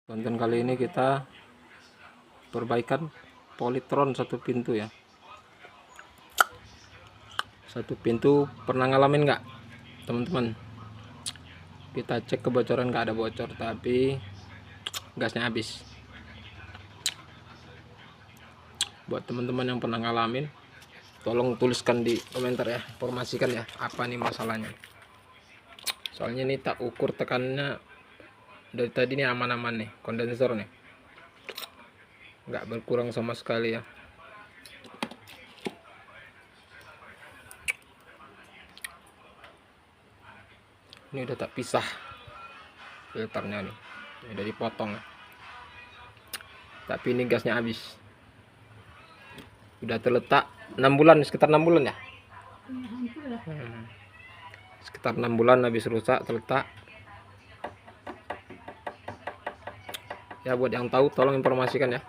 Konten kali ini kita perbaikan politron satu pintu ya. Satu pintu pernah ngalamin nggak teman-teman? Kita cek kebocoran, nggak ada bocor, tapi gasnya habis. Buat teman-teman yang pernah ngalamin, tolong tuliskan di komentar ya, informasikan ya apa nih masalahnya. Soalnya ini tak ukur tekanannya dari tadi nih aman-aman nih, kondensor nih nggak berkurang sama sekali ya. Ini udah tak pisah filternya nih, ini udah dipotong ya. Tapi ini gasnya habis. Udah terletak 6 bulan, sekitar 6 bulan ya. Sekitar 6 bulan habis rusak terletak. Ya buat yang tahu tolong informasikan ya.